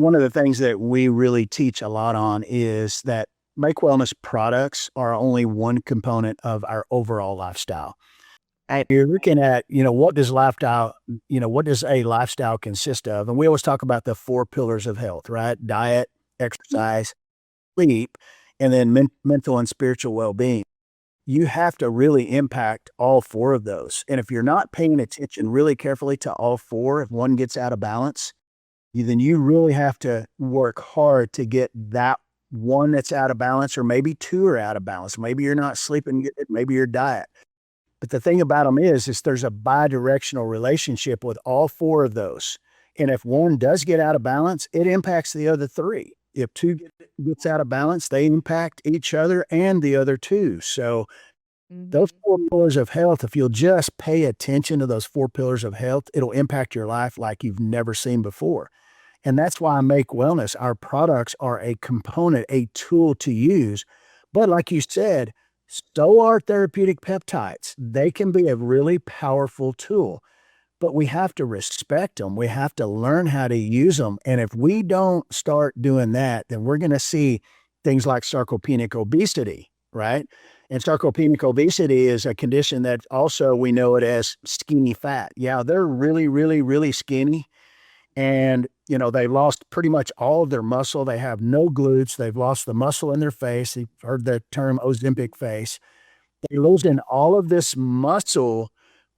one of the things that we really teach a lot on is that Make Wellness products are only one component of our overall lifestyle. I You're looking at, what does what does a lifestyle consist of? And we always talk about the four pillars of health, right? Diet, exercise, sleep, and then mental and spiritual well-being. You have to really impact all four of those. And if you're not paying attention really carefully to all four, if one gets out of balance, then you really have to work hard to get that one that's out of balance, or maybe two are out of balance. Maybe you're not sleeping good, maybe your diet. But the thing about them is there's a bidirectional relationship with all four of those. And if one does get out of balance, it impacts the other three. If two gets out of balance, they impact each other and the other two. So those four pillars of health, if you'll just pay attention to those four pillars of health, it'll impact your life like you've never seen before. And that's why I Make Wellness, our products are a component, a tool to use. But like you said, so are therapeutic peptides. They can be a really powerful tool, but we have to respect them. We have to learn how to use them. And if we don't start doing that, then we're going to see things like sarcopenic obesity, right? And sarcopenic obesity is a condition that also we know it as skinny fat. Yeah, they're really, really, really skinny. And, they lost pretty much all of their muscle. They have no glutes. They've lost the muscle in their face. You've heard the term Ozempic face. They're losing all of this muscle,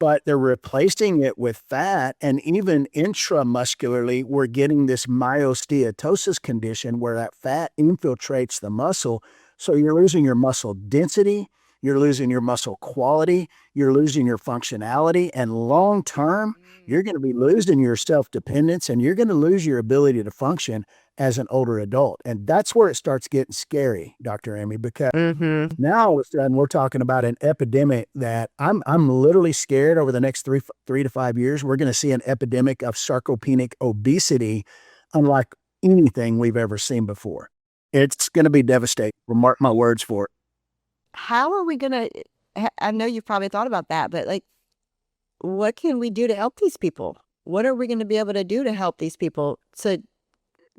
but they're replacing it with fat. And even intramuscularly, we're getting this myosteatosis condition where that fat infiltrates the muscle. So you're losing your muscle density, you're losing your muscle quality, you're losing your functionality, and long term, you're going to be losing your self-dependence, and you're going to lose your ability to function as an older adult. And that's where it starts getting scary, Dr. Aimee, because now all of a sudden we're talking about an epidemic that I'm literally scared over the next 3 to 5 years. We're going to see an epidemic of sarcopenic obesity unlike anything we've ever seen before. It's going to be devastating. Mark my words for it. How are we gonna? I know you've probably thought about that, but like, what can we do to help these people? What are we going to be able to do to help these people to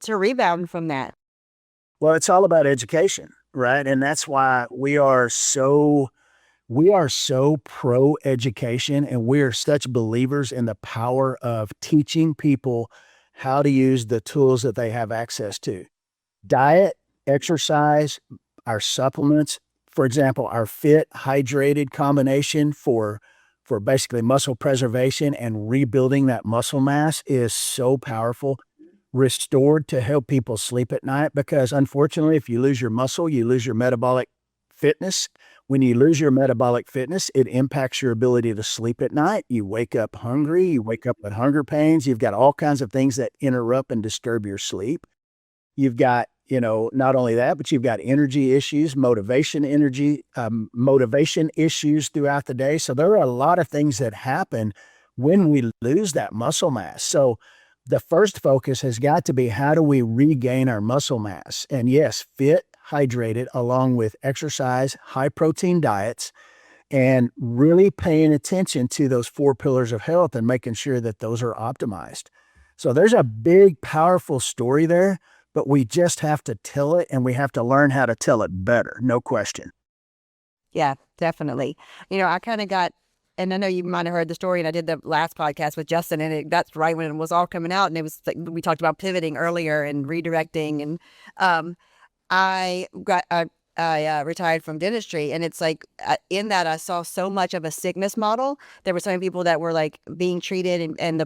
rebound from that? Well, it's all about education, right? And that's why we are so pro education, and we are such believers in the power of teaching people how to use the tools that they have access to. Diet, exercise, our supplements, for example, our fit hydrated combination for basically muscle preservation and rebuilding that muscle mass is so powerful. Restored to help people sleep at night, because unfortunately, if you lose your muscle, you lose your metabolic fitness. When you lose your metabolic fitness, it impacts your ability to sleep at night. You wake up hungry, you wake up with hunger pains. You've got all kinds of things that interrupt and disturb your sleep. You've got, not only that, but you've got energy issues, motivation issues throughout the day. So there are a lot of things that happen when we lose that muscle mass. So the first focus has got to be, how do we regain our muscle mass? And yes, fit, hydrated, along with exercise, high protein diets, and really paying attention to those four pillars of health and making sure that those are optimized. So there's a big, powerful story there, but we just have to tell it, and we have to learn how to tell it better. No question. Yeah, definitely. I kind of got, and I know you might have heard the story, and I did the last podcast with Justin, and that's right when it was all coming out, and it was like, we talked about pivoting earlier and redirecting, and I retired from dentistry, and it's like in that I saw so much of a sickness model. There were so many people that were like being treated, and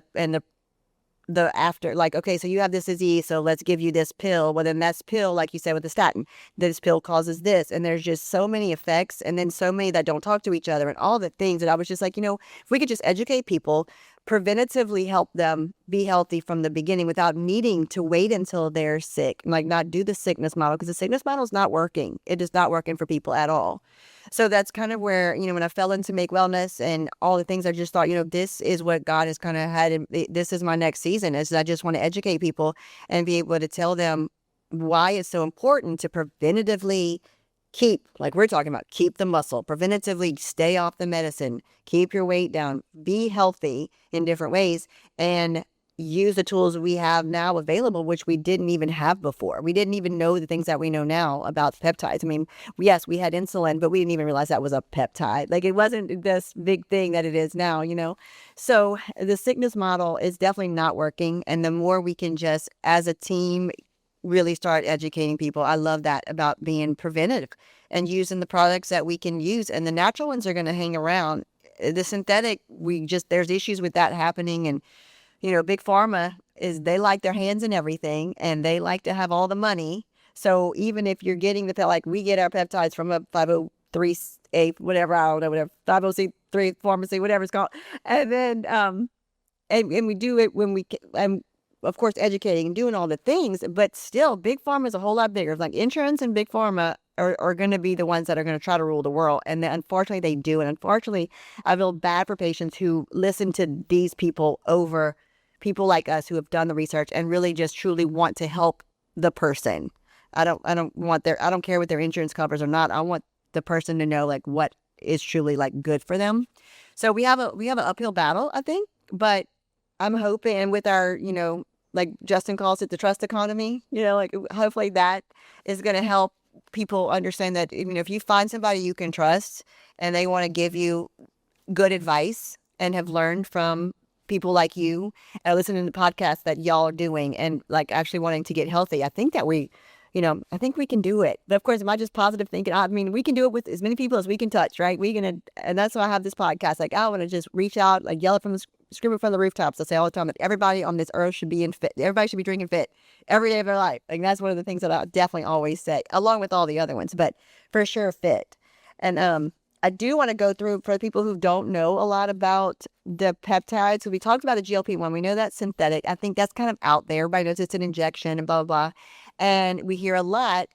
the after, like, okay, so you have this disease, so let's give you this pill. Well, then that's pill, like you said with the statin, this pill causes this, and there's just so many effects, and then so many that don't talk to each other, and all the things that I was just like, if we could just educate people, preventatively help them be healthy from the beginning without needing to wait until they're sick, like not do the sickness model, because the sickness model is not working. It is not working for people at all. So that's kind of where, when I fell into Make Wellness and all the things, I just thought, this is what God has kind of had. This is my next season, is I just want to educate people and be able to tell them why it's so important to preventatively keep, like we're talking about, keep the muscle, preventatively stay off the medicine, keep your weight down, be healthy in different ways. And use the tools we have now available, which we didn't even have before. We didn't even know the things that we know now about peptides. I mean, yes, we had insulin, but we didn't even realize that was a peptide. Like, it wasn't this big thing that it is now, you know? So the sickness model is definitely not working. And the more we can just, as a team, really start educating people. I love that about being preventative and using the products that we can use. And the natural ones are going to hang around. The synthetic, there's issues with that happening. And you know, big pharma they like their hands in everything, and they like to have all the money. So even if you're getting like we get our peptides from a 503A, whatever, I don't know, whatever, 503 pharmacy, whatever it's called. And then, and we do it when and of course, educating and doing all the things, but still big pharma is a whole lot bigger. Like insurance and big pharma are going to be the ones that are going to try to rule the world. And then, unfortunately, they do. And unfortunately, I feel bad for patients who listen to these people over people like us who have done the research and really just truly want to help the person. I don't care what their insurance covers or not. I want the person to know like what is truly like good for them. So we have an uphill battle, I think, but I'm hoping, and with our, you know, like Justin calls it the trust economy, you know, like hopefully that is going to help people understand that, you know, if you find somebody you can trust and they want to give you good advice and have learned from people like you and listening to the podcast that y'all are doing and like actually wanting to get healthy, I think that I think we can do it. But of course, am I just positive thinking? I mean, we can do it with as many people as we can touch, right? And that's why I have this podcast. Like, I want to just reach out, like yell it scream it from the rooftops. I say all the time that everybody on this earth should be everybody should be drinking fit every day of their life. Like, that's one of the things that I definitely always say, along with all the other ones, but for sure fit. And I do want to go through for people who don't know a lot about the peptides. So we talked about the GLP-1. We know that's synthetic. I think that's kind of out there. Everybody knows it's an injection and blah, blah, blah. And we hear a lot.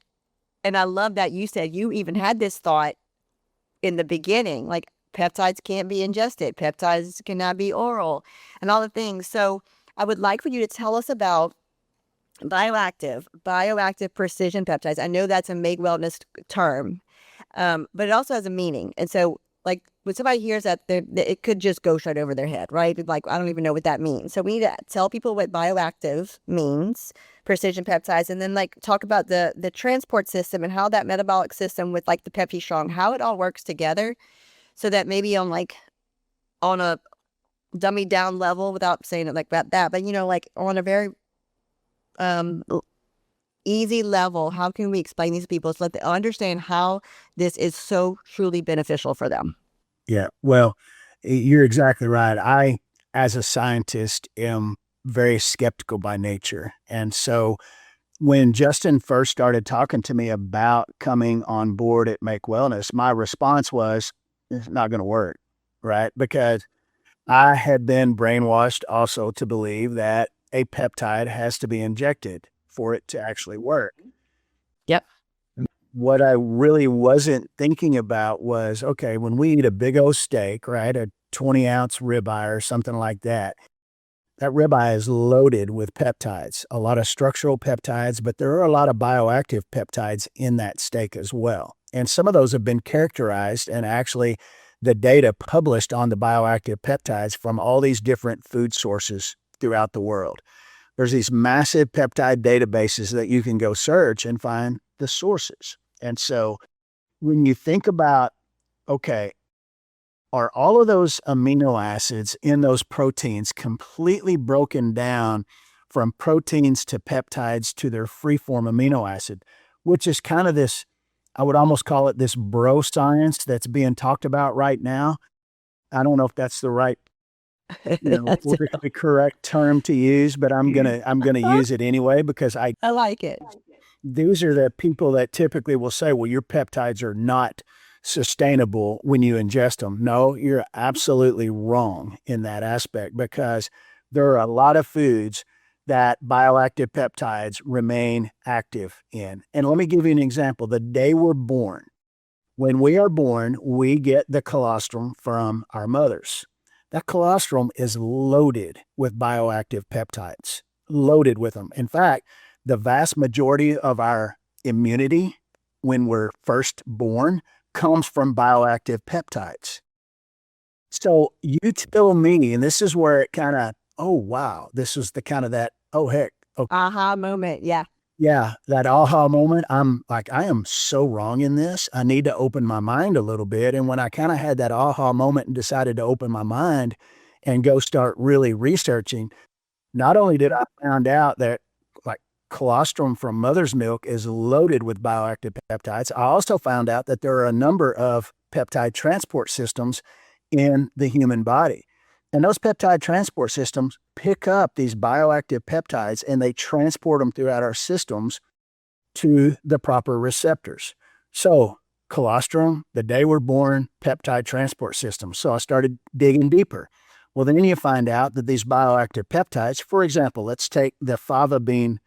And I love that you said you even had this thought in the beginning, like peptides can't be ingested. Peptides cannot be oral and all the things. So I would like for you to tell us about bioactive precision peptides. I know that's a Make Wellness term. But it also has a meaning. And so, like, when somebody hears that, it could just go straight over their head, right? Like, I don't even know what that means. So we need to tell people what bioactive means, precision peptides, and then, like, talk about the transport system and how that metabolic system with, like, the Pepti Strong, how it all works together so that maybe on a dummy down level, without saying it like that, but, you know, like, on a very easy level, how can we explain these to people so that they understand how this is so truly beneficial for them? Yeah, well, you're exactly right. I, as a scientist, am very skeptical by nature. And so when Justin first started talking to me about coming on board at Make Wellness, my response was, it's not going to work, right? Because I had been brainwashed also to believe that a peptide has to be injected for it to actually work. Yep. What I really wasn't thinking about was, okay, when we eat a big old steak, right, a 20-ounce ribeye or something like that, that ribeye is loaded with peptides, a lot of structural peptides, but there are a lot of bioactive peptides in that steak as well. And some of those have been characterized, and actually the data published on the bioactive peptides from all these different food sources throughout the world. There's these massive peptide databases that you can go search and find the sources. And so when you think about, okay, are all of those amino acids in those proteins completely broken down from proteins to peptides to their free-form amino acid, which is kind of this, I would almost call it this bro science that's being talked about right now. I don't know if that's the right, politically correct term to use, but I'm gonna use it anyway because I like it. These are the people that typically will say, well, your peptides are not sustainable when you ingest them. No, you're absolutely wrong in that aspect because there are a lot of foods that bioactive peptides remain active in. And let me give you an example. The day we're born, when we are born, we get the colostrum from our mothers. That colostrum is loaded with bioactive peptides, loaded with them. In fact, the vast majority of our immunity when we're first born comes from bioactive peptides. So you tell me, and this is where it kind of oh, wow, this was the kind of that, oh, heck, oh, Aha moment. Yeah. yeah, that aha moment. I'm like, I am so wrong in this. I need to open my mind a little bit. And when I kind of had that aha moment and decided to open my mind and go start really researching, not only did I found out that like colostrum from mother's milk is loaded with bioactive peptides, I also found out that there are a number of peptide transport systems in the human body. And those peptide transport systems pick up these bioactive peptides and they transport them throughout our systems to the proper receptors. So, colostrum, the day we're born, peptide transport system. So I started digging deeper. Well, then you find out that these bioactive peptides, for example, let's take the fava bean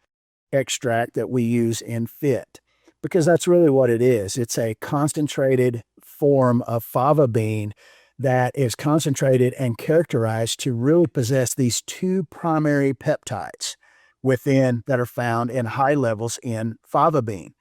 extract that we use in FIT, because that's really what it is. It's a concentrated form of fava bean that is concentrated and characterized to really possess these two primary peptides within that are found in high levels in fava bean.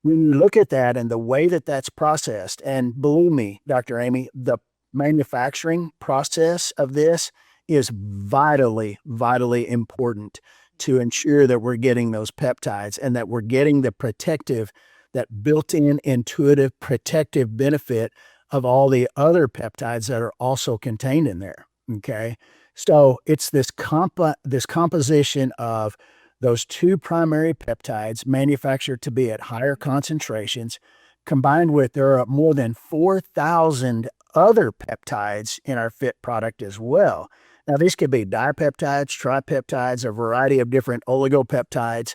When you look at that and the way that that's processed, and believe me, Dr. Aimee, the manufacturing process of this is vitally, vitally important to ensure that we're getting those peptides and that we're getting the protective, that built-in intuitive protective benefit of all the other peptides that are also contained in there. Okay. So it's this composition of those two primary peptides manufactured to be at higher concentrations, combined with there are more than 4,000 other peptides in our FIT product as well. Now, these could be dipeptides, tripeptides, a variety of different oligopeptides,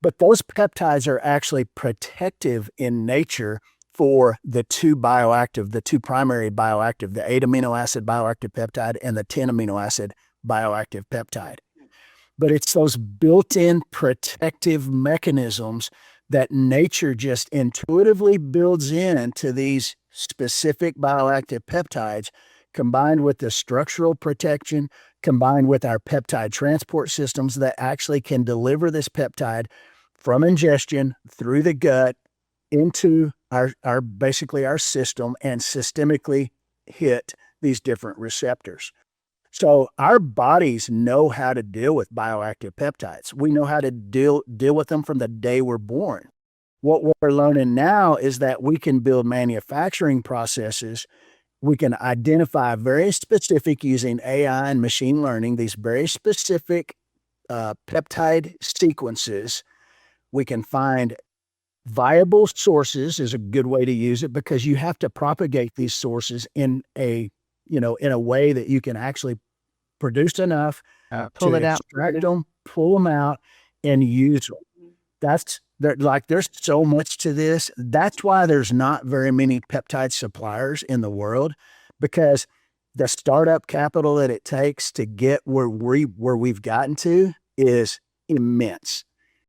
but those peptides are actually protective in nature for the two primary bioactive, the 8 amino acid bioactive peptide and the 10 amino acid bioactive peptide. But it's those built-in protective mechanisms that nature just intuitively builds into these specific bioactive peptides, combined with the structural protection, combined with our peptide transport systems that actually can deliver this peptide from ingestion through the gut into our basically our system and systemically hit these different receptors. So our bodies know how to deal with bioactive peptides. We know how to deal with them from the day we're born. What we're learning now is that we can build manufacturing processes. We can identify very specific using AI and machine learning, these very specific peptide sequences. We can find viable sources is a good way to use it, because you have to propagate these sources in a way that you can actually produce enough Pull to it out. extract them, pull them out, and use them. There's so much to this. That's why there's not very many peptide suppliers in the world, because the startup capital that it takes to get where we've gotten to is immense.